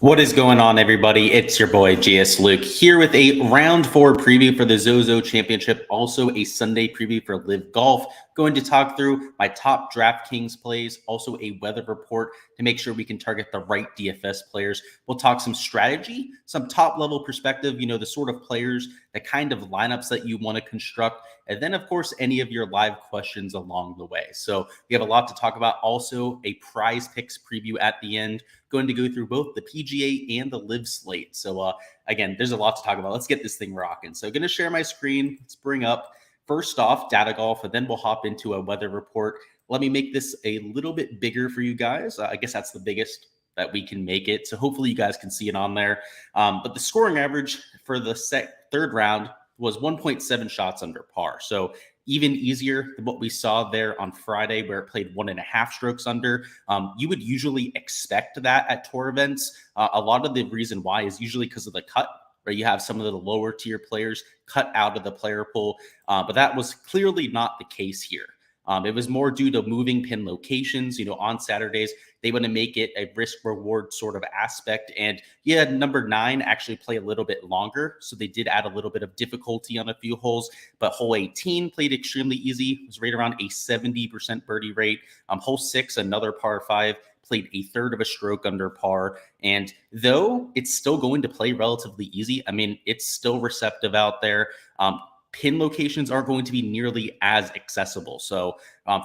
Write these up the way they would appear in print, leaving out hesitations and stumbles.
What is going on, everybody? It's your boy Gsluke here with a round 4 preview for the ZOZO Championship, also a Sunday preview for LIV Golf. Going to talk through my top Draftkings plays, also a weather report to make sure we can target the right DFS players. We'll talk some strategy, some top level perspective, the sort of players, the kind of lineups that you want to construct, and then, of course, any of your live questions along the way. So we have a lot to talk about. Also, a prize picks preview at the end, going to go through both the PGA and the LIV slate. So again, there's a lot to talk about. Let's get this thing rocking. So going to share my screen. Let's bring up, first off, data golf, and then we'll hop into a weather report. Let me make this a little bit bigger for you guys. I guess that's the biggest that we can make it. So hopefully you guys can see it on there. But the scoring average for the third round was 1.7 shots under par. So even easier than what we saw there on Friday, where it played 1.5 strokes under. You would usually expect that at tour events. A lot of the reason why is usually because of the cut, right? You have some of the lower tier players cut out of the player pool, but that was clearly not the case here. It was more due to moving pin locations. On Saturdays, they want to make it a risk reward sort of aspect. And you had number 9 actually play a little bit longer. So they did add a little bit of difficulty on a few holes, but hole 18 played extremely easy. It was right around a 70% birdie rate. Hole 6, another par 5, played a third of a stroke under par. And though it's still going to play relatively easy, I mean, it's still receptive out there. Pin locations aren't going to be nearly as accessible. So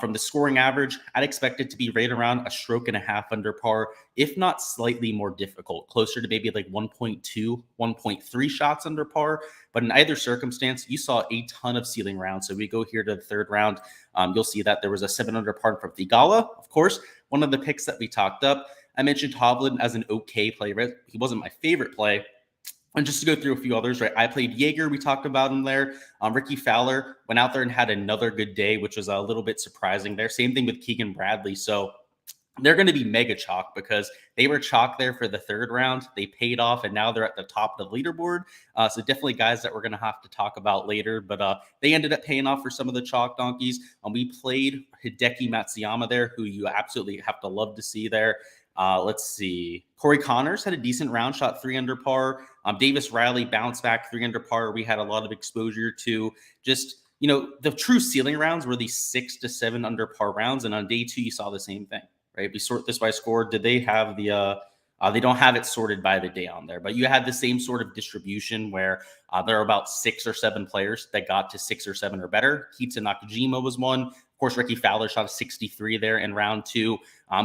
from the scoring average, I'd expect it to be right around a stroke and a half under par, if not slightly more difficult, closer to maybe like 1.2, 1.3 shots under par. But in either circumstance, you saw a ton of ceiling rounds. So we go here to the third round. You'll see that there was a 7 under par from Thigala. Of course, one of the picks that we talked up. I mentioned Hovland as an okay play. Right? He wasn't my favorite play. And just to go through a few others, right? I played Jaeger. We talked about him there. Ricky Fowler went out there and had another good day, which was a little bit surprising there. Same thing with Keegan Bradley. So they're going to be mega chalk because they were chalk there for the third round. They paid off, and now they're at the top of the leaderboard. So definitely guys that we're going to have to talk about later. But they ended up paying off for some of the chalk donkeys. We played Hideki Matsuyama there, who you absolutely have to love to see there. Let's see. Corey Connors had a decent round, shot 3 under par. Davis Riley bounced back 3 under par. We had a lot of exposure to just, the true ceiling rounds were these 6 to 7 under par rounds. And on day 2, you saw the same thing, right? We sort this by score. Did they have they don't have it sorted by the day on there, but you had the same sort of distribution where there are about 6 or 7 players that got to 6 or 7 or better. Keita Nakajima was one. Of course, Ricky Fowler shot a 63 there in round 2.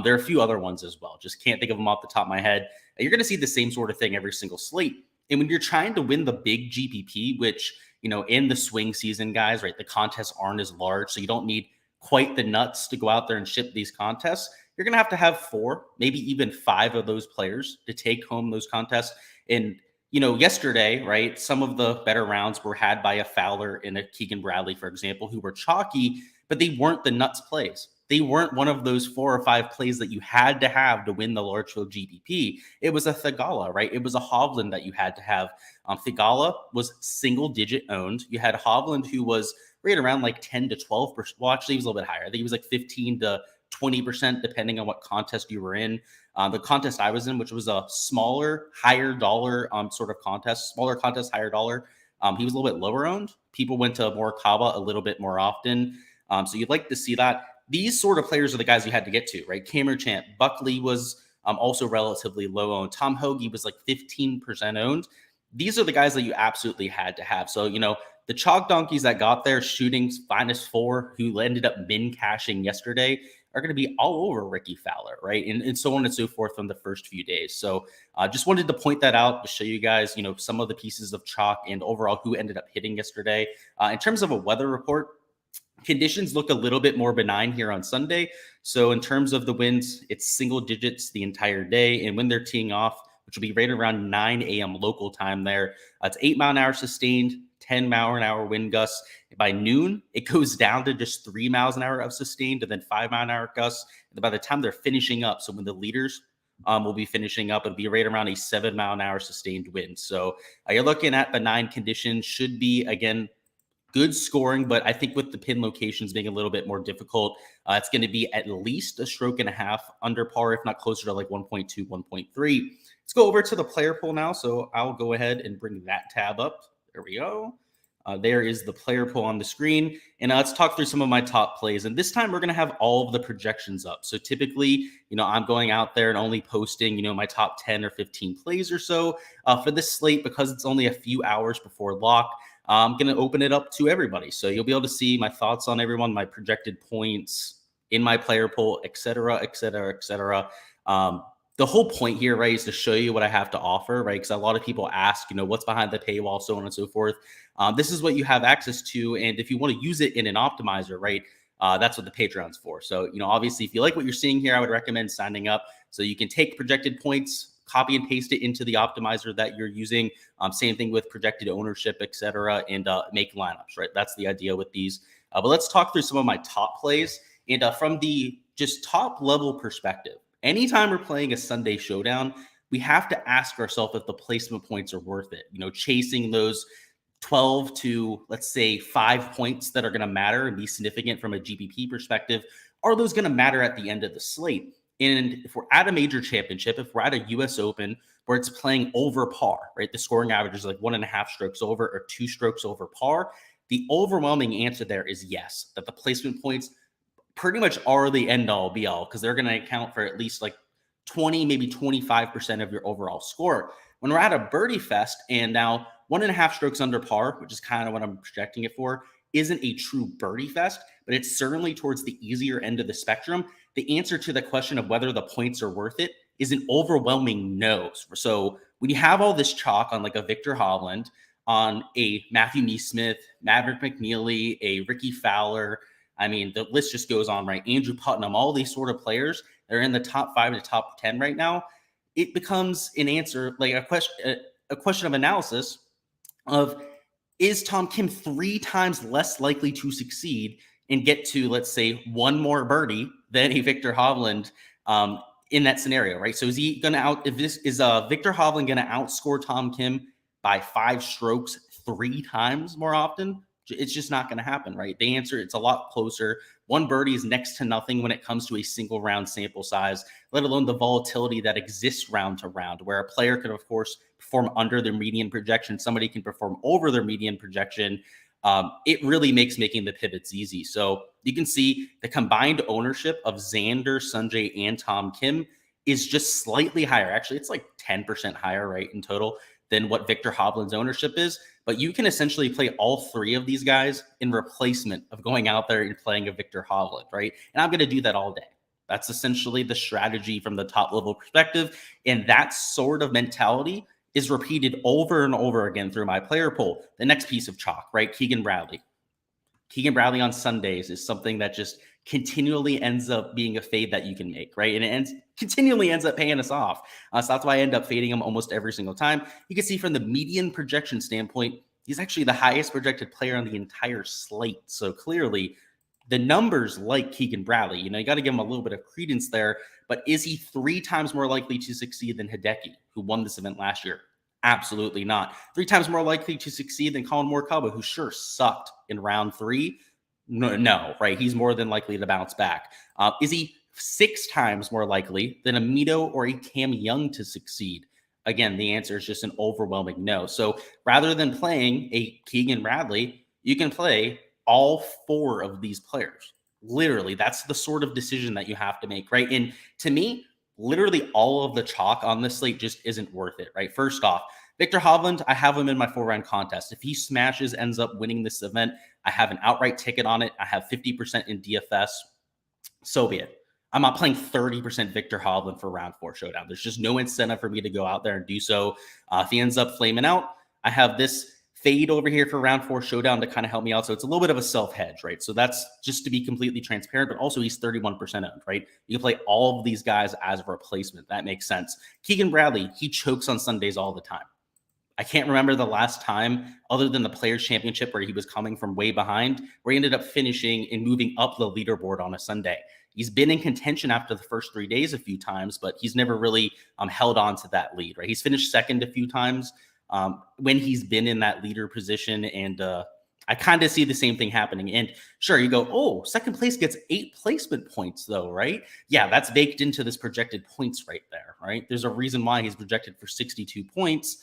There are a few other ones as well. Just can't think of them off the top of my head. You're going to see the same sort of thing every single slate. And when you're trying to win the big GPP, which, in the swing season, guys, right, the contests aren't as large, so you don't need quite the nuts to go out there and ship these contests. You're going to have 4, maybe even 5 of those players to take home those contests. And, yesterday, right, some of the better rounds were had by a Fowler and a Keegan Bradley, for example, who were chalky, but they weren't the nuts plays. They weren't one of those 4 or 5 plays that you had to have to win the large field GPP. It was a Thigala, right? It was a Hovland that you had to have. Thigala was single digit owned. You had Hovland, who was right around like 10 to 12%. Well, actually, he was a little bit higher. I think he was like 15 to 20%, depending on what contest you were in. The contest I was in, which was a smaller, higher dollar sort of contest, smaller contest, higher dollar. He was a little bit lower owned. People went to Morikawa a little bit more often. So you'd like to see that. These sort of players are the guys you had to get to, right? Cameron Champ, Buckley was also relatively low owned. Tom Hoagie was like 15% owned. These are the guys that you absolutely had to have. So, the chalk donkeys that got there shooting -4, who ended up min cashing yesterday, are going to be all over Ricky Fowler, right? And so on and so forth from the first few days. So just wanted to point that out to show you guys, some of the pieces of chalk and overall who ended up hitting yesterday. In terms of a weather report, conditions look a little bit more benign here on Sunday. So in terms of the winds, it's single digits the entire day. And when they're teeing off, which will be right around 9 a.m. local time there, it's 8 mile an hour sustained, 10 mile an hour wind gusts. By noon, it goes down to just 3 miles an hour of sustained and then 5 mile an hour gusts. And by the time they're finishing up, so when the leaders will be finishing up, it'll be right around a 7 mile an hour sustained wind. So you're looking at benign conditions, should be, again, good scoring, but I think with the pin locations being a little bit more difficult, it's going to be at least a stroke and a half under par, if not closer to like 1.2, 1.3. Let's go over to the player pool now. So I'll go ahead and bring that tab up. There we go. There is the player pool on the screen. And let's talk through some of my top plays. And this time we're going to have all of the projections up. So typically, I'm going out there and only posting, my top 10 or 15 plays or so for this slate, because it's only a few hours before lock. I'm going to open it up to everybody. So you'll be able to see my thoughts on everyone, my projected points in my player pool, et cetera, et cetera, et cetera. The whole point here, right, is to show you what I have to offer, right? Because a lot of people ask, what's behind the paywall, so on and so forth. This is what you have access to. And if you want to use it in an optimizer, right, that's what the Patreon's for. So, obviously, if you like what you're seeing here, I would recommend signing up so you can take projected points, copy and paste it into the optimizer that you're using. Same thing with projected ownership, et cetera, and make lineups, right? That's the idea with these. But let's talk through some of my top plays. And from the just top level perspective, anytime we're playing a Sunday showdown, we have to ask ourselves if the placement points are worth it. Chasing those 12 to, let's say, 5 points that are going to matter and be significant from a GPP perspective, are those going to matter at the end of the slate? And if we're at a major championship, if we're at a US Open where it's playing over par, right? The scoring average is like 1.5 strokes over or 2 strokes over par. The overwhelming answer there is yes, that the placement points pretty much are the end all be all, because they're going to account for at least like 20, maybe 25% of your overall score. When we're at a birdie fest and now 1.5 strokes under par, which is kind of what I'm projecting it for, isn't a true birdie fest, but it's certainly towards the easier end of the spectrum. The answer to the question of whether the points are worth it is an overwhelming no. So when you have all this chalk on like a Victor Hovland, on a Matthew Neesmith, Maverick McNeely, a Ricky Fowler, I mean, the list just goes on, right? Andrew Putnam, all these sort of players that are in the top 5 to top 10 right now. It becomes an answer, like a question of analysis of, is Tom Kim 3 times less likely to succeed and get to, let's say, 1 more birdie than a Victor Hovland in that scenario, right? So is he going to is Victor Hovland going to outscore Tom Kim by 5 strokes 3 times more often? It's just not going to happen, right? The answer, it's a lot closer. 1 birdie is next to nothing when it comes to a single round sample size, let alone the volatility that exists round to round, where a player could, of course, perform under their median projection. Somebody can perform over their median projection. It really makes making the pivots easy. So you can see the combined ownership of Xander, Sanjay, and Tom Kim is just slightly higher. Actually, it's like 10% higher, right, in total than what Victor Hovland's ownership is. But you can essentially play all 3 of these guys in replacement of going out there and playing a Victor Hovland, right? And I'm going to do that all day. That's essentially the strategy from the top level perspective. And that sort of mentality is repeated over and over again through my player pool. The next piece of chalk, right? Keegan Bradley. Keegan Bradley on Sundays is something that just continually ends up being a fade that you can make, right? And it continually ends up paying us off. So that's why I end up fading him almost every single time. You can see from the median projection standpoint, he's actually the highest projected player on the entire slate. So clearly, the numbers like Keegan Bradley, you got to give him a little bit of credence there. But is he 3 times more likely to succeed than Hideki, who won this event last year? Absolutely not. 3 times more likely to succeed than Colin Morikawa, who sure sucked in round 3. No, right? He's more than likely to bounce back. Is he 6 times more likely than a Mito or a Cam Young to succeed? Again, the answer is just an overwhelming no. So rather than playing a Keegan Bradley, you can play all 4 of these players. Literally, that's the sort of decision that you have to make, right? And to me, literally all of the chalk on this slate just isn't worth it, right? First off, Victor Hovland, I have him in my 4-round contest. If he smashes, ends up winning this event, I have an outright ticket on it. I have 50% in DFS. So be it. I'm not playing 30% Victor Hovland for round 4 showdown. There's just no incentive for me to go out there and do so. If he ends up flaming out, I have this fade over here for round 4 showdown to kind of help me out. So it's a little bit of a self-hedge, right? So that's just to be completely transparent, but also he's 31% owned, right? You can play all of these guys as a replacement. That makes sense. Keegan Bradley, he chokes on Sundays all the time. I can't remember the last time, other than the Players' Championship, where he was coming from way behind, where he ended up finishing and moving up the leaderboard on a Sunday. He's been in contention after the first 3 days a few times, but he's never really held on to that lead, right? He's finished second a few times when he's been in that leader position, and I kind of see the same thing happening. And sure, you go, oh, second place gets 8 placement points, though, right? Yeah, that's baked into this projected points right there, right? There's a reason why he's projected for 62 points.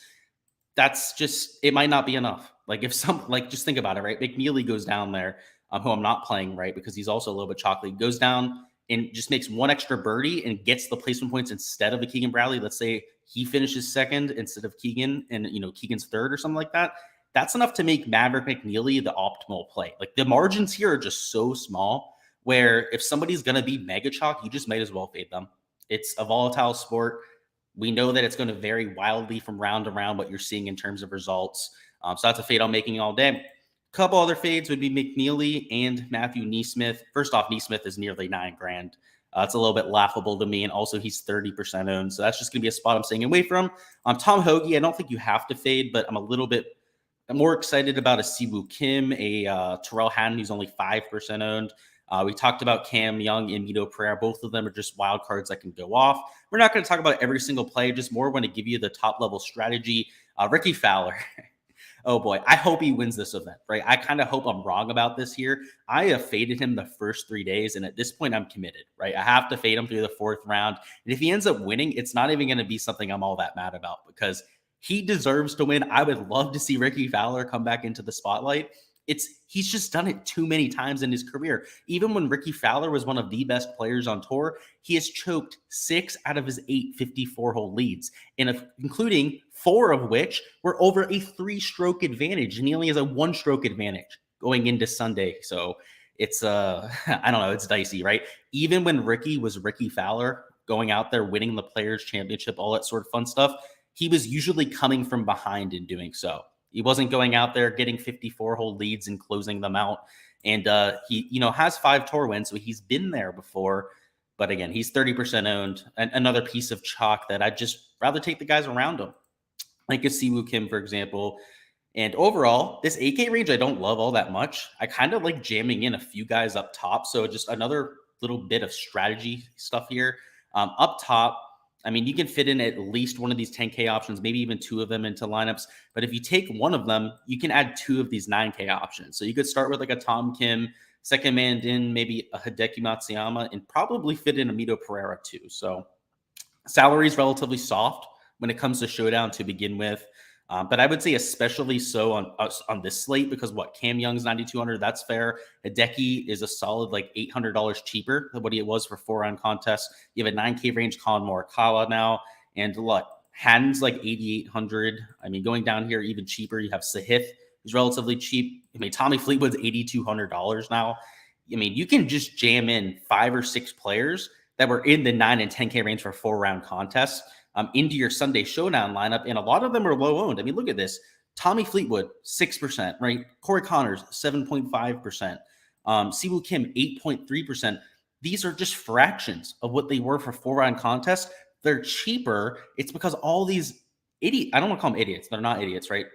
That's just, it might not be enough. Like if just think about it, right? McNeely goes down there, who I'm not playing, right? Because he's also a little bit chocolate, goes down and just makes one extra birdie and gets the placement points instead of a Keegan Bradley. Let's say he finishes second instead of Keegan and, Keegan's third or something like that. That's enough to make Maverick McNeely the optimal play. Like the margins here are just so small where if somebody's going to be mega chalk, you just might as well fade them. It's a volatile sport. We know that it's going to vary wildly from round to round what you're seeing in terms of results. So that's a fade I'm making all day. A couple other fades would be McNeely and Matthew Neesmith. First off, Neesmith is nearly $9,000. It's a little bit laughable to me. And also he's 30% owned. So that's just going to be a spot I'm staying away from. Tom Hoagie, I don't think you have to fade, but I'm a little bit more excited about a Siwoo Kim, a Terrell Hatton, who's only 5% owned. We talked about Cam Young and Mito Pereira. Both of them are just wild cards that can go off. We're not going to talk about every single play, just more want to give you the top level strategy. Ricky Fowler. Oh boy, I hope he wins this event, right? I kind of hope I'm wrong about this here. I have faded him the first 3 days, and at this point, I'm committed, right? I have to fade him through the 4th round. And if he ends up winning, it's not even going to be something I'm all that mad about because he deserves to win. I would love to see Ricky Fowler come back into the spotlight. He's just done it too many times in his career. Even when Ricky Fowler was one of the best players on tour, he has choked 6 out of his 8 54-hole leads, including 4 of which were over a 3-stroke advantage, and he only has a 1-stroke advantage going into Sunday. So it's I don't know, it's dicey, right? Even when Ricky was Ricky Fowler, going out there winning the Players Championship, all that sort of fun stuff, he was usually coming from behind in doing so. He wasn't going out there getting 54-hole leads and closing them out. And he, has 5 tour wins, so he's been there before. But again, he's 30% owned. And another piece of chalk that I'd just rather take the guys around him, like a Siwoo Kim, for example. And overall, this 8K range I don't love all that much. I kind of like jamming in a few guys up top. So just another little bit of strategy stuff here. Up top, I mean, you can fit in at least one of these 10K options, maybe even 2 of them into lineups. But if you take one of them, you can add 2 of these 9K options. So you could start with like a Tom Kim, second man in, maybe a Hideki Matsuyama, and probably fit in a Mito Pereira too. So salary is relatively soft when it comes to Showdown to begin with. But I would say especially so on this slate because Cam Young's 9,200, that's fair. Hideki is a solid like $800 cheaper than what he was for 4-round contests. You have a 9K range Colin Morikawa now, and look, Hatton's like 8,800. I mean, going down here even cheaper, you have Sahith, who's relatively cheap. I mean, Tommy Fleetwood's $8,200 now. I mean, you can just jam in 5 or 6 players that were in the 9 and 10K range for 4-round contests into your Sunday Showdown lineup, and a lot of them are low owned. I mean, look at this. Tommy Fleetwood, 6%, right? Corey Connors, 7.5%. Siwoo Kim, 8.3%. These are just fractions of what they were for 4-round contests. They're cheaper. It's because all these I don't want to call them idiots. They're not idiots, right?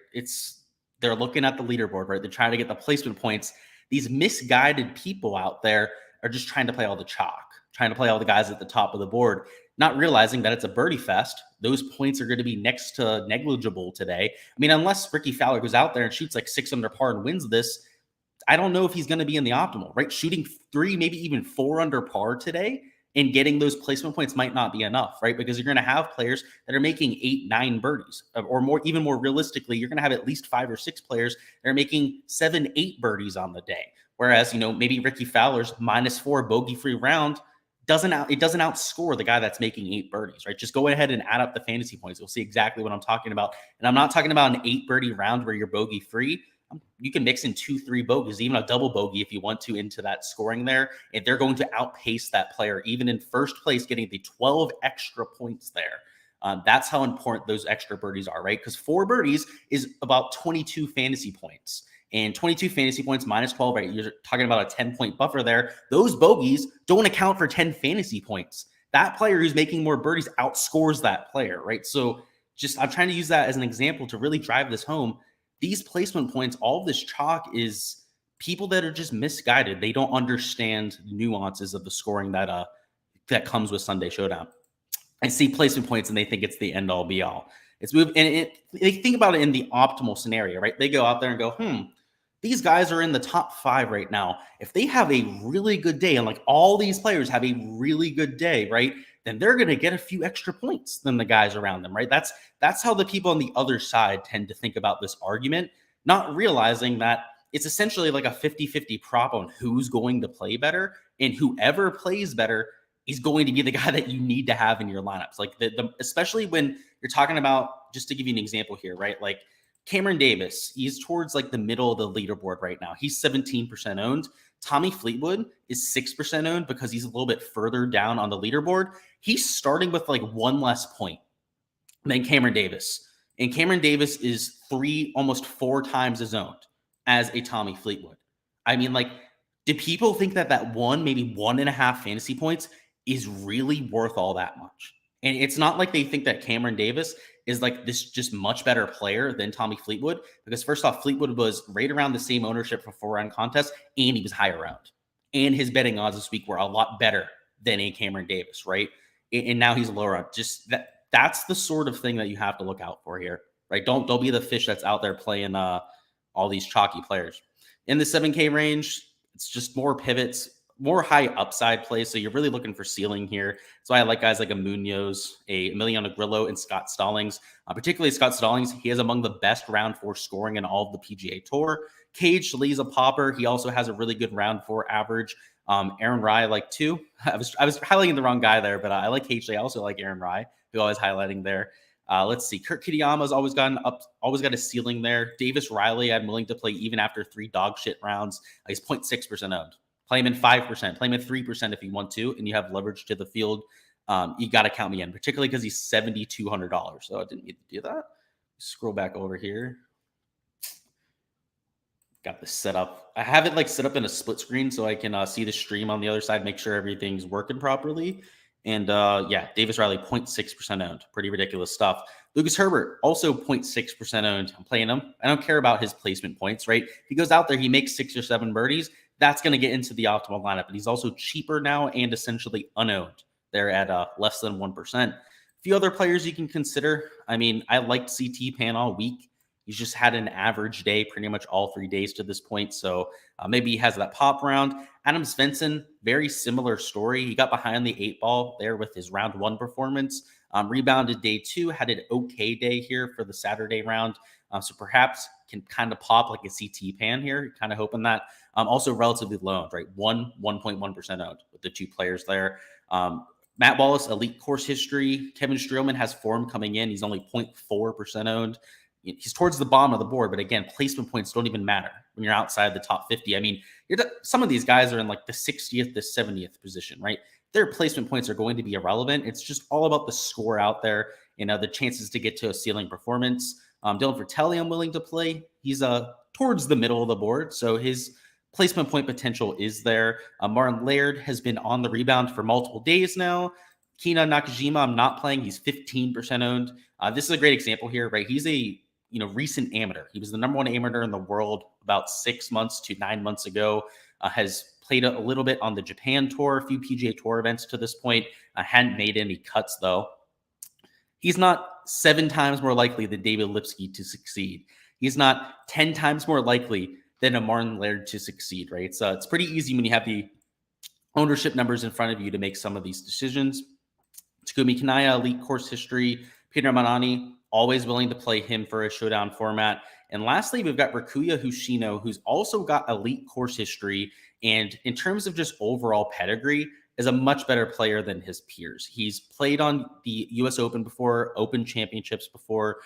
They're looking at the leaderboard, right? They're trying to get the placement points. These misguided people out there are just trying to play all the chalk, trying to play all the guys at the top of the board, not realizing that it's a birdie fest. Those points are going to be next to negligible today. I mean, unless Ricky Fowler goes out there and shoots like 6 under par and wins this, I don't know if he's going to be in the optimal, right? Shooting 3, maybe even 4 under par today and getting those placement points might not be enough, right? Because you're going to have players that are making 8, 9 birdies, or more, even more realistically, you're going to have at least 5 or 6 players that are making 7, 8 birdies on the day. Whereas, maybe Ricky Fowler's -4 bogey-free round doesn't outscore the guy that's making 8 birdies, right? Just go ahead and add up the fantasy points. You'll see exactly what I'm talking about. And I'm not talking about an 8 birdie round where you're bogey free. You can mix in 2, 3 bogeys, even a double bogey if you want to into that scoring there. And they're going to outpace that player, even in first place, getting the 12 extra points there. That's how important those extra birdies are, right? Because 4 birdies is about 22 fantasy points. And 22 fantasy points minus 12, right? You're talking about a 10-point buffer there. Those bogeys don't account for 10 fantasy points. That player who's making more birdies outscores that player, right? So I'm trying to use that as an example to really drive this home. These placement points, all of this chalk is people that are just misguided. They don't understand the nuances of the scoring that comes with Sunday Showdown. I see placement points and they think it's the end all be all. It's moved, and they think about it in the optimal scenario, right? They go out there and go, These guys are in the top 5 right now. If they have a really good day, and like all these players have a really good day, right, then they're going to get a few extra points than the guys around them, right? That's how the people on the other side tend to think about this argument, not realizing that it's essentially like a 50-50 prop on who's going to play better, and whoever plays better is going to be the guy that you need to have in your lineups. Like especially when you're talking about, just to give you an example here, right? Like Cameron Davis, he's towards like the middle of the leaderboard right now. He's 17% owned. Tommy Fleetwood is 6% owned because he's a little bit further down on the leaderboard. He's starting with like one less point than Cameron Davis. And Cameron Davis is almost 4 times as owned as a Tommy Fleetwood. I mean, like, do people think that maybe 1.5 fantasy points is really worth all that much? And it's not like they think that Cameron Davis is like this just much better player than Tommy Fleetwood, because first off, Fleetwood was right around the same ownership for 4-round contests, and he was higher round. And his betting odds this week were a lot better than a Cameron Davis, right? And now he's lower round. Just that's the sort of thing that you have to look out for here, right? Don't be the fish that's out there playing all these chalky players. In the 7K range, it's just more pivots, more high upside plays. So you're really looking for ceiling here. That's why I like guys like a Munoz, a Emiliano Grillo, and Scott Stallings. Particularly Scott Stallings, he is among the best round 4 scoring in all of the PGA Tour. Cage Lee's a popper. He also has a really good round 4 average. Aaron Rai, I like too. I was highlighting the wrong guy there, but I like Cage Lee. I also like Aaron Rai, who I was highlighting there. Let's see. Kurt Kitayama's always got a ceiling there. Davis Riley, I'm willing to play even after 3 dog shit rounds. He's 0.6% owned. Play him in 5%, play him in 3% if you want to, and you have leverage to the field. You got to count me in, particularly because he's $7,200. So I didn't need to do that. Scroll back over here. Got this set up. I have it like set up in a split screen so I can see the stream on the other side, make sure everything's working properly. And yeah, Davis Riley, 0.6% owned. Pretty ridiculous stuff. Lucas Herbert, also 0.6% owned. I'm playing him. I don't care about his placement points, right? If he goes out there, he makes 6 or 7 birdies. That's going to get into the optimal lineup. And he's also cheaper now and essentially unowned. They're at less than 1%. A few other players you can consider. I mean, I liked CT Pan all week. He's just had an average day pretty much all 3 days to this point. So maybe he has that pop round. Adam Svensson, very similar story. He got behind the 8 ball there with his round 1 performance. Rebounded day 2, had an okay day here for the Saturday round. So perhaps can kind of pop like a CT Pan here. Kind of hoping that. Also relatively low owned, right? 1.1% owned with the 2 players there. Matt Wallace, elite course history. Kevin Streelman has form coming in. He's only 0.4% owned. He's towards the bottom of the board, but again, placement points don't even matter when you're outside the top 50. I mean, some of these guys are in like the 60th to 70th position, right? Their placement points are going to be irrelevant. It's just all about the score out there and the chances to get to a ceiling performance. Dylan Fratelli, I'm willing to play. He's towards the middle of the board, so his placement point potential is there. Martin Laird has been on the rebound for multiple days now. Kina Nakajima, I'm not playing. He's 15% owned. This is a great example here, right? He's a recent amateur. He was the number 1 amateur in the world about 6 months to 9 months ago. Has played a little bit on the Japan Tour, a few PGA Tour events to this point. Hadn't made any cuts though. He's not 7 times more likely than David Lipsky to succeed. He's not 10 times more likely than a Martin Laird to succeed, right? So it's pretty easy when you have the ownership numbers in front of you to make some of these decisions. Takumi Kanaya, elite course history. Peter Manani, always willing to play him for a showdown format. And lastly, we've got Rakuya Hoshino, who's also got elite course history. And in terms of just overall pedigree, is a much better player than his peers. He's played on the U.S. Open before, Open Championships before,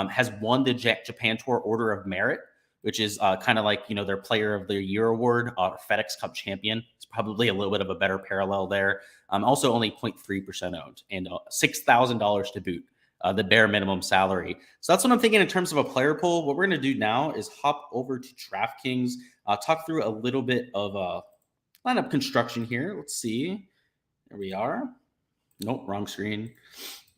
has won the Japan Tour Order of Merit, which is kind of like, their Player of the Year award, FedEx Cup champion. It's probably a little bit of a better parallel there. Also only 0.3% owned and $6,000 to boot. The bare minimum salary. So that's what I'm thinking in terms of a player pool. What we're going to do now is hop over to DraftKings, talk through a little bit of lineup construction here. Let's see. There we are. Nope, wrong screen.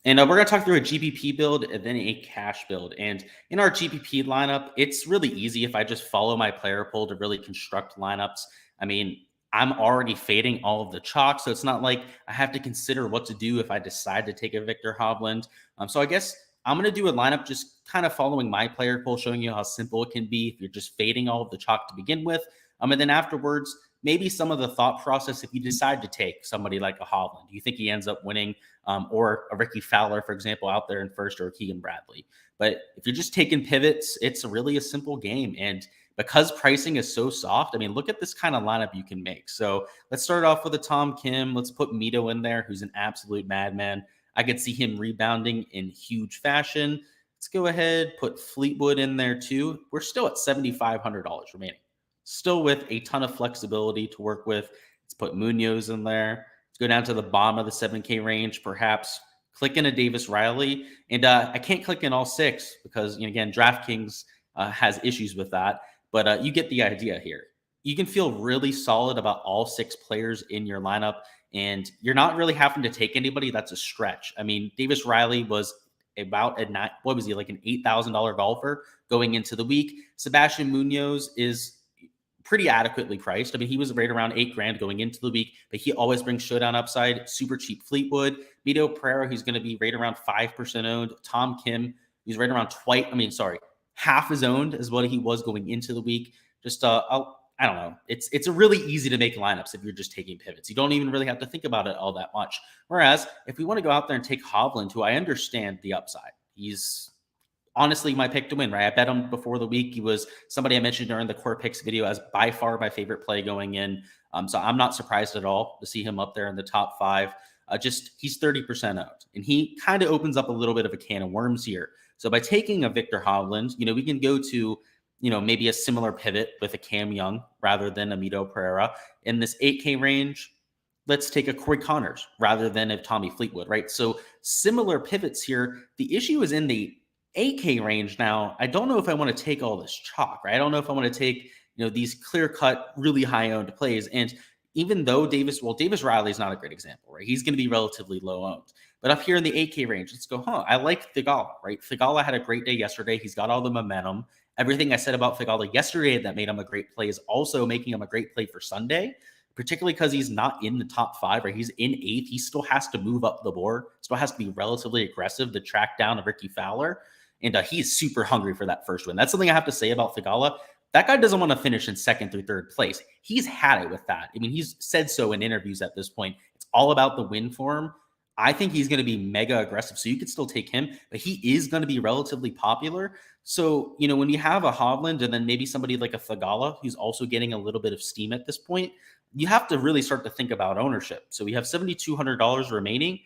And we're going to talk through a GPP build and then a cash build. And in our GPP lineup, it's really easy if I just follow my player pool to really construct lineups. I mean, I'm already fading all of the chalk, so it's not like I have to consider what to do if I decide to take a Victor Hovland. So I guess I'm going to do a lineup just kind of following my player pool, showing you how simple it can be if you're just fading all of the chalk to begin with. And then afterwards, maybe some of the thought process, if you decide to take somebody like a Hovland, do you think he ends up winning, or a Ricky Fowler, for example, out there in first, or a Keegan Bradley? But if you're just taking pivots, it's really a simple game. And because pricing is so soft, I mean, look at this kind of lineup you can make. So let's start off with a Tom Kim. Let's put Mito in there, who's an absolute madman. I could see him rebounding in huge fashion. Let's go ahead, put Fleetwood in there too. We're still at $7,500 remaining. Still with a ton of flexibility to work with. Let's put Munoz in there. Let's go down to the bottom of the 7K range, perhaps click in a Davis Riley. And I can't click in all 6 because, again, DraftKings has issues with that. But you get the idea here. You can feel really solid about all 6 players in your lineup, and you're not really having to take anybody that's a stretch. I mean, Davis Riley was about an $8,000 golfer going into the week. Sebastian Munoz is pretty adequately priced. I mean, he was right around $8,000 going into the week, but he always brings showdown upside. Super cheap Fleetwood. Mito Pereira, who's going to be right around 5% owned. Tom Kim, who's right around half as owned as what he was going into the week. Just I don't know. It's a really easy to make lineups if you're just taking pivots. You don't even really have to think about it all that much. Whereas if we want to go out there and take Hovland, who I understand the upside, he's honestly my pick to win, right? I bet him before the week. He was somebody I mentioned during the core picks video as by far my favorite play going in. So I'm not surprised at all to see him up there in the top 5. He's 30% owned, and he kind of opens up a little bit of a can of worms here. So by taking a Victor Hovland, we can go to, maybe a similar pivot with a Cam Young rather than a Mito Pereira. In this 8K range, let's take a Corey Connors rather than a Tommy Fleetwood, right? So similar pivots here. The issue is in the 8K range now. I don't know if I want to take all this chalk, right? I don't know if I want to take, these clear-cut, really high-owned plays. And even though Davis Riley is not a great example, right? He's going to be relatively low-owned. But up here in the 8K range, let's go, I like Thigala, right? Thigala had a great day yesterday. He's got all the momentum. Everything I said about Thigala yesterday that made him a great play is also making him a great play for Sunday, particularly because he's not in the top 5, right? He's in 8th. He still has to move up the board, still has to be relatively aggressive to track down a Ricky Fowler. And he's super hungry for that first win. That's something I have to say about Thigala. That guy doesn't want to finish in 2nd through 3rd place. He's had it with that. I mean, he's said so in interviews at this point. It's all about the win for him. I think he's going to be mega aggressive, so you could still take him, but he is going to be relatively popular. So, when you have a Hovland and then maybe somebody like a Thigala who's also getting a little bit of steam at this point, you have to really start to think about ownership. So we have $7,200 remaining.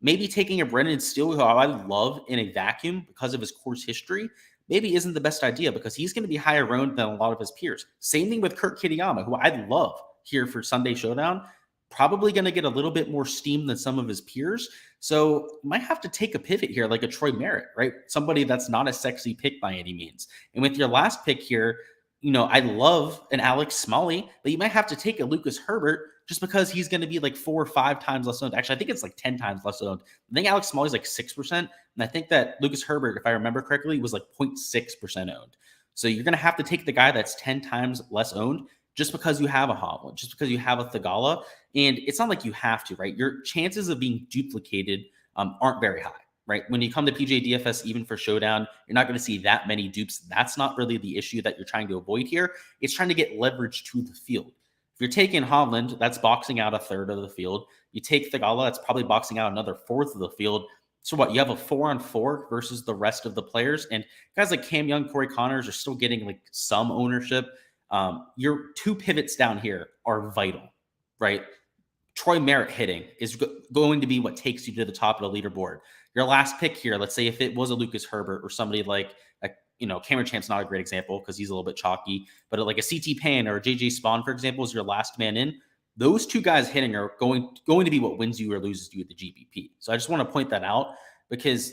Maybe taking a Brendan Steele, who I love in a vacuum because of his course history, maybe isn't the best idea because he's going to be higher owned than a lot of his peers. Same thing with Kurt Kitayama, who I love here for Sunday Showdown. Probably going to get a little bit more steam than some of his peers. So you might have to take a pivot here, like a Troy Merritt, right? Somebody that's not a sexy pick by any means. And with your last pick here, I love an Alex Smalley, but you might have to take a Lucas Herbert just because he's going to be like 4 or 5 times less owned. Actually, I think it's like 10 times less owned. I think Alex Smalley's like 6%. And I think that Lucas Herbert, if I remember correctly, was like 0.6% owned. So you're going to have to take the guy that's 10 times less owned just because you have a Hovland, just because you have a Thigala. And it's not like you have to, right? Your chances of being duplicated aren't very high, right? When you come to PJ DFS, even for Showdown, you're not going to see that many dupes. That's not really the issue that you're trying to avoid here. It's trying to get leverage to the field. If you're taking Hovland, that's boxing out 1/3 of the field. You take Thigala, that's probably boxing out another 1/4 of the field. So what? You have a 4-on-4 versus the rest of the players. And guys like Cam Young, Corey Connors are still getting like some ownership. Your 2 pivots down here are vital, right? Troy Merritt hitting is going to be what takes you to the top of the leaderboard. Your last pick here, let's say if it was a Lucas Herbert or somebody like, Cameron Champ's not a great example because he's a little bit chalky, but like a CT Payne or a JJ Spawn, for example, is your last man in. Those 2 guys hitting are going to be what wins you or loses you at the GPP. So I just want to point that out because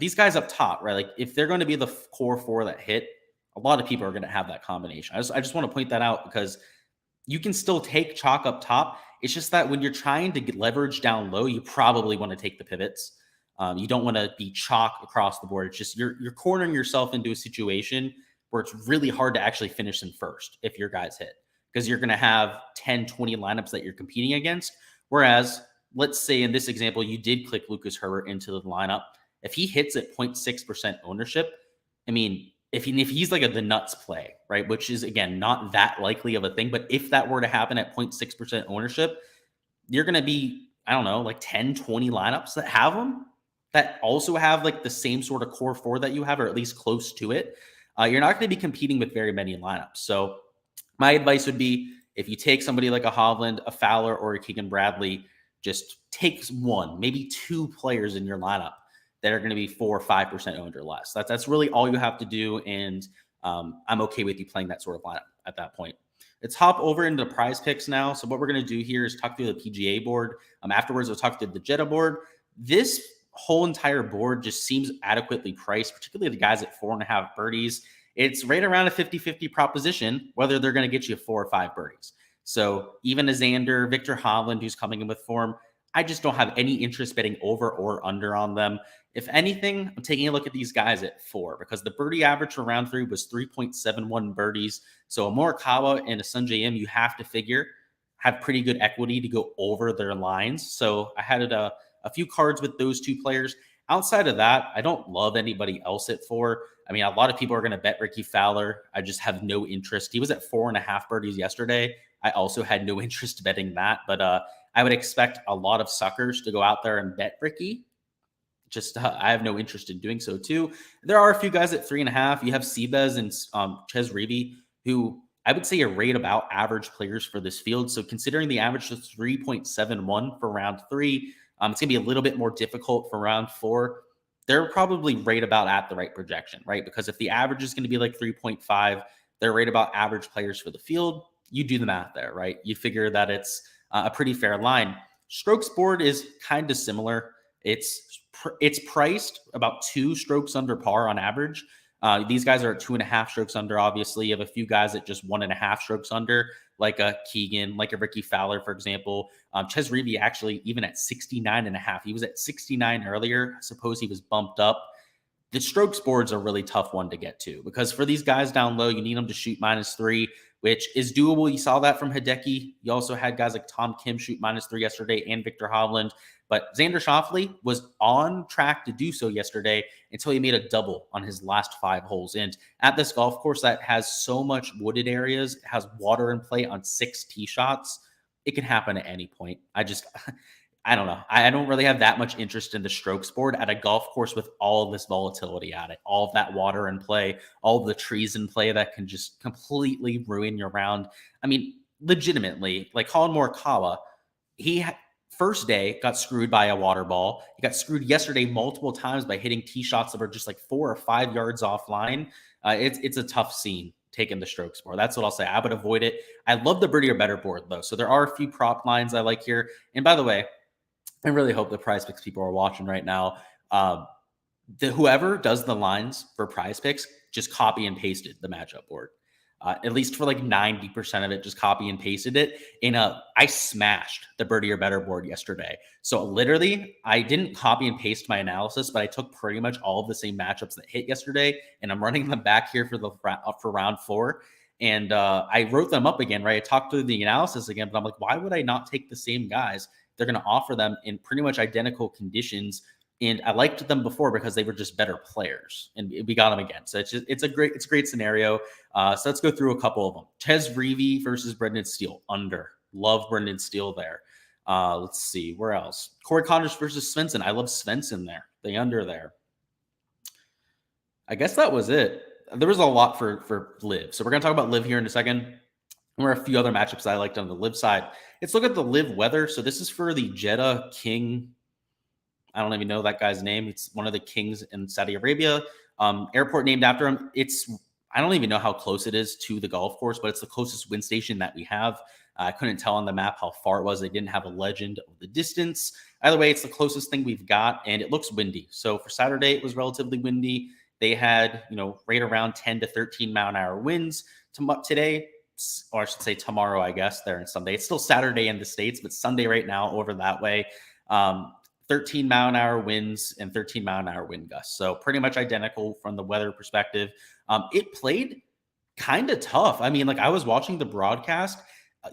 these guys up top, right? Like if they're going to be the core 4 that hit, a lot of people are going to have that combination. I just want to point that out because you can still take chalk up top. It's just that when you're trying to get leverage down low, you probably want to take the pivots. You don't want to be chalk across the board. It's just you're cornering yourself into a situation where it's really hard to actually finish in first if your guys hit because you're going to have 10, 20 lineups that you're competing against. Whereas, let's say in this example, you did click Lucas Herbert into the lineup. If he hits at 0.6% ownership, I mean, if he's like the nuts play, right, which is, again, not that likely of a thing, but if that were to happen at 0.6% ownership, you're going to be, I don't know, like 10, 20 lineups that have him, that also have like the same sort of core four that you have, or at least close to it. You're not going to be competing with very many lineups. So my advice would be, if you take somebody like a Hovland, a Fowler, or a Keegan Bradley, just take one, maybe two players in your lineup that are going to be 4 or 5% owned or less. That's really all you have to do. And I'm okay with you playing that sort of lineup at that point. Let's hop over into prize picks now. So what we're going to do here is talk through the PGA board. Afterwards, we'll talk through the Jeddah board. This whole entire board just seems adequately priced, particularly the guys at 4.5 birdies. It's right around a 50-50 proposition, whether they're going to get you 4 or 5 birdies. So even a Xander, Victor Hovland, who's coming in with form, I just don't have any interest betting over or under on them. If anything, I'm taking a look at these guys at 4, because the birdie average for round 3 was 3.71 birdies. So a Morikawa and a Sungjae Im, you have to figure, have pretty good equity to go over their lines. So I had a few cards with those two players. Outside of that, I don't love anybody else at 4. I mean, a lot of people are going to bet Ricky Fowler. I just have no interest. He was at 4.5 birdies yesterday. I also had no interest betting that, but I would expect a lot of suckers to go out there and bet Ricky. Just I have no interest in doing so too. There are a few guys at 3.5. You have Seabez and Ches Reavie, who I would say are right about average players for this field. So considering the average is 3.71 for round 3, it's going to be a little bit more difficult for round 4. They're probably right about at the right projection, right? Because if the average is going to be like 3.5, they're right about average players for the field. You do the math there, right? You figure that it's a pretty fair line. Strokes board is kind of similar. It's priced about 2 strokes under par on average. These guys are at 2.5 strokes under. Obviously, you have a few guys at just 1.5 strokes under, like a Keegan, like a Ricky Fowler, for example. Ches Reavie actually even at 69.5. He was at 69 earlier. I suppose he was bumped up. The strokes board's a really tough one to get to, because for these guys down low, you need them to shoot -3, which is doable. You saw that from Hideki. You also had guys like Tom Kim shoot -3 yesterday, and Victor Hovland. But Xander Schauffele was on track to do so yesterday until he made a double on his last 5 holes. And at this golf course that has so much wooded areas, it has water in play on 6 tee shots, it can happen at any point. I don't know. I don't really have that much interest in the strokes board at a golf course with all of this volatility at it, all of that water in play, all of the trees in play that can just completely ruin your round. I mean, legitimately, like Colin Morikawa, first day got screwed by a water ball. He got screwed yesterday multiple times by hitting tee shots that were just like 4 or 5 yards offline. It's a tough scene taking the strokes board. That's what I'll say. I would avoid it. I love the birdie or better board though. So there are a few prop lines I like here. And by the way, I really hope the prize picks people are watching right now. Whoever does the lines for prize picks just copy and pasted the matchup board. At least for like 90% of it, just copy and pasted it. I smashed the birdie or better board yesterday. So literally, I didn't copy and paste my analysis, but I took pretty much all of the same matchups that hit yesterday, and I'm running them back here for round 4. And I wrote them up again, right? I talked through the analysis again, but I'm like, why would I not take the same guys? They're going to offer them in pretty much identical conditions. And I liked them before because they were just better players, and we got them again. So it's a great scenario. So let's go through a couple of them. Ches Reavie versus Brendan Steele, under. Love Brendan Steele there. Let's see, where else? Corey Connors versus Svensson. I love Svensson there. The under there. I guess that was it. There was a lot for LIV. So we're going to talk about LIV here in a second. There are a few other matchups I liked on the LIV side. Let's look at the LIV weather. So this is for the Jeddah King. I don't even know that guy's name. It's one of the kings in Saudi Arabia. Airport named after him. I don't even know how close it is to the golf course, but it's the closest wind station that we have. I couldn't tell on the map how far it was. They didn't have a legend of the distance. Either way, it's the closest thing we've got, and it looks windy. So for Saturday, it was relatively windy. They had, right around 10 to 13 mile an hour winds. Today, or I should say tomorrow, I guess, there and Sunday. It's still Saturday in the States, but Sunday right now over that way. 13 mile an hour winds and 13 mile an hour wind gusts. So pretty much identical from the weather perspective. It played kind of tough. I mean, like I was watching the broadcast.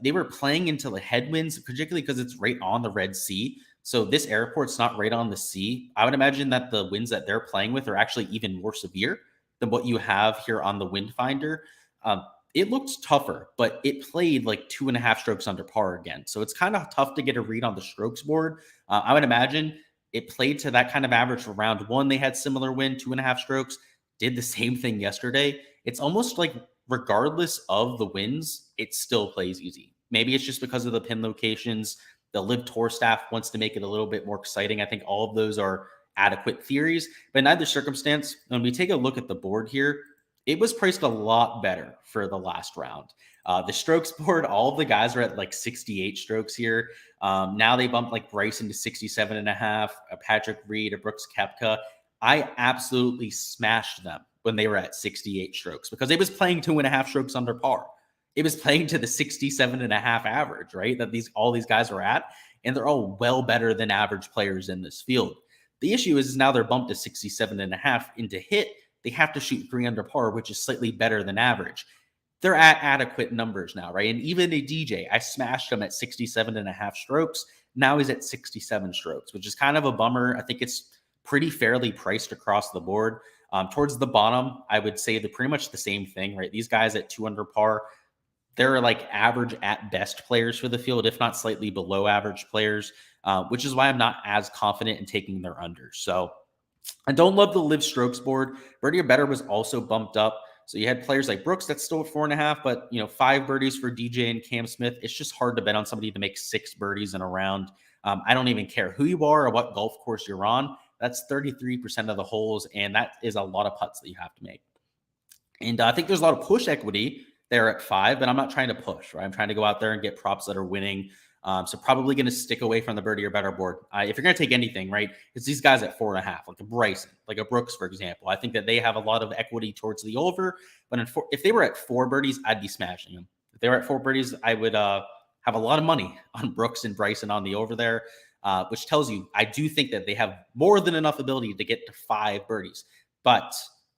They were playing into the headwinds, particularly because it's right on the Red Sea. So this airport's not right on the sea. I would imagine that the winds that they're playing with are actually even more severe than what you have here on the wind finder. Um, it looked tougher, but it played like 2.5 strokes under par again. So it's kind of tough to get a read on the strokes board. I would imagine it played to that kind of average for round one. They had similar wind, 2.5 strokes, did the same thing yesterday. It's almost like regardless of the winds, it still plays easy. Maybe it's just because of the pin locations. The LIV Tour staff wants to make it a little bit more exciting. I think all of those are adequate theories, but in either circumstance, when we take a look at the board here, it was priced a lot better for the last round. The strokes board, all of the guys are at like 68 strokes here. Now they bumped like Bryson to 67.5, a Patrick Reed, a Brooks Koepka. I absolutely smashed them when they were at 68 strokes because it was playing 2.5 strokes under par. It was playing to the 67.5 average, right? That all these guys are at, and they're all well better than average players in this field. The issue is now they're bumped to 67.5 into hit. They have to shoot 3 under par, which is slightly better than average. They're at adequate numbers now, right? And even a DJ, I smashed him at 67.5 strokes. Now he's at 67 strokes, which is kind of a bummer. I think it's pretty fairly priced across the board. Towards the bottom, I would say they're pretty much the same thing, right? These guys at 2 under par, they're like average at best players for the field, if not slightly below average players, which is why I'm not as confident in taking their unders. So I don't love the LIV strokes board. Birdie or better was also bumped up. So you had players like Brooks that's still at 4.5, but 5 birdies for DJ and Cam Smith. It's just hard to bet on somebody to make 6 birdies in a round. I don't even care who you are or what golf course you're on. That's 33% of the holes, and that is a lot of putts that you have to make. And I think there's a lot of push equity there at 5, but I'm not trying to push, right? I'm trying to go out there and get props that are winning. So probably going to stick away from the birdie or better board. If you're going to take anything, right, it's these guys at 4.5, like a Bryson, like a Brooks, for example. I think that they have a lot of equity towards the over, but if they were at 4 birdies, I'd be smashing them. If they were at 4 birdies, I would have a lot of money on Brooks and Bryson on the over there, which tells you I do think that they have more than enough ability to get to 5 birdies. But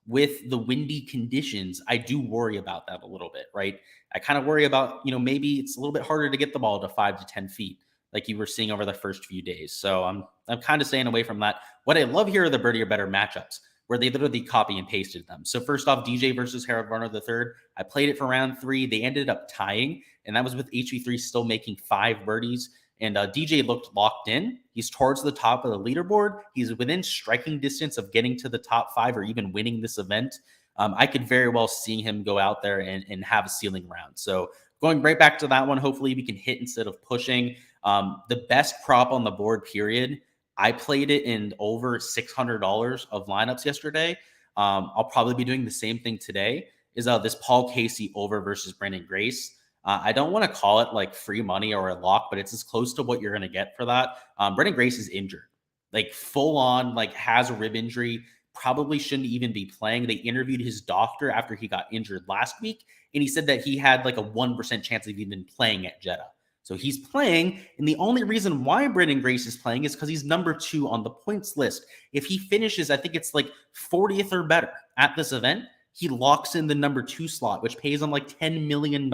with the windy conditions, I do worry about that a little bit, right? I kind of worry about, maybe it's a little bit harder to get the ball to 5 to 10 feet like you were seeing over the first few days. So I'm kind of staying away from that. What I love here are the birdie or better matchups where they literally copy and pasted them. So first off, DJ versus Harold Varner III. I played it for round 3. They ended up tying, and that was with HV3 still making 5 birdies. And DJ looked locked in. He's towards the top of the leaderboard. He's within striking distance of getting to the top 5 or even winning this event. I could very well see him go out there and have a ceiling round. So going right back to that one, hopefully we can hit instead of pushing. The best prop on the board, period. I played it in over $600 of lineups yesterday. I'll probably be doing the same thing today. Is this Paul Casey over versus Brandon Grace. I don't want to call it like free money or a lock, but it's as close to what you're going to get for that. Brandon Grace is injured, like full on, like has a rib injury, probably shouldn't even be playing. They interviewed his doctor after he got injured last week, and he said that he had like a 1% chance of even playing at Jeddah. So he's playing, and the only reason why Brandon Grace is playing is because he's number 2 on the points list. If he finishes, I think it's like 40th or better at this event, he locks in the number 2 slot, which pays him like $10 million.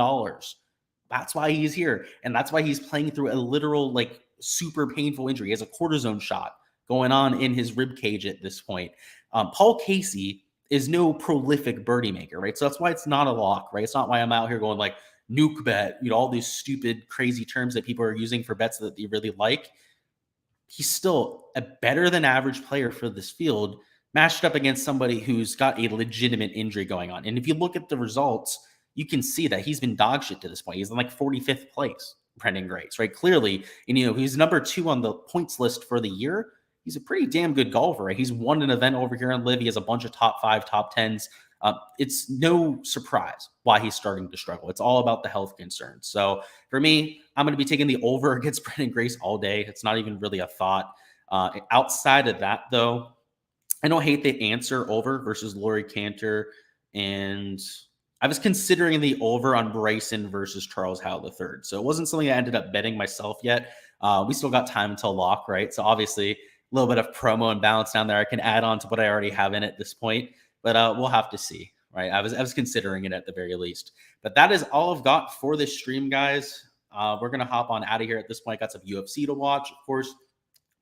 That's why he's here. And that's why he's playing through a literal, like, super painful injury. He has a cortisone shot going on in his rib cage at this point. Paul Casey is no prolific birdie maker, right? So that's why it's not a lock, right? It's not why I'm out here going like nuke bet, all these stupid, crazy terms that people are using for bets that they really like. He's still a better than average player for this field, matched up against somebody who's got a legitimate injury going on. And if you look at the results, you can see that he's been dog shit to this point. He's in like 45th place, Brendan Grace, right? Clearly, and he's number 2 on the points list for the year. He's a pretty damn good golfer, right? He's won an event over here on LIV. He has a bunch of top 5, top 10s. It's no surprise why he's starting to struggle. It's all about the health concerns. So for me, I'm going to be taking the over against Brendan Grace all day. It's not even really a thought. Outside of that, though, I don't hate the answer over versus Laurie Cantor, and I was considering the over on Bryson versus Charles Howell III. So it wasn't something I ended up betting myself yet. We still got time until lock, right? So obviously a little bit of promo and balance down there I can add on to what I already have in at this point, but we'll have to see, right? I was considering it at the very least. But that is all I've got for this stream, guys. We're going to hop on out of here at this point. Got some UFC to watch, of course.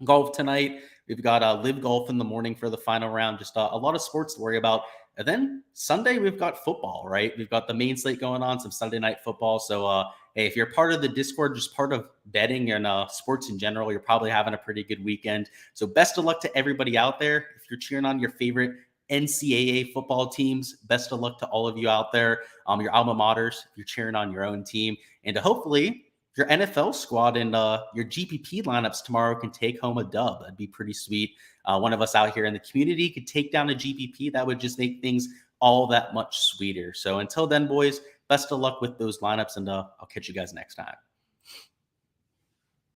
golf tonight. We've got LIV golf in the morning for the final round. Just a lot of sports to worry about. And then Sunday, we've got football, right? We've got the main slate going on, some Sunday night football. So, hey, if you're part of the Discord, just part of betting and sports in general, you're probably having a pretty good weekend. So, best of luck to everybody out there. If you're cheering on your favorite NCAA football teams, best of luck to all of you out there. Your alma maters, if you're cheering on your own team. And hopefully, your NFL squad and your GPP lineups tomorrow can take home a dub. That'd be pretty sweet. One of us out here in the community could take down a GPP. That would just make things all that much sweeter. So until then, boys, best of luck with those lineups, and I'll catch you guys next time.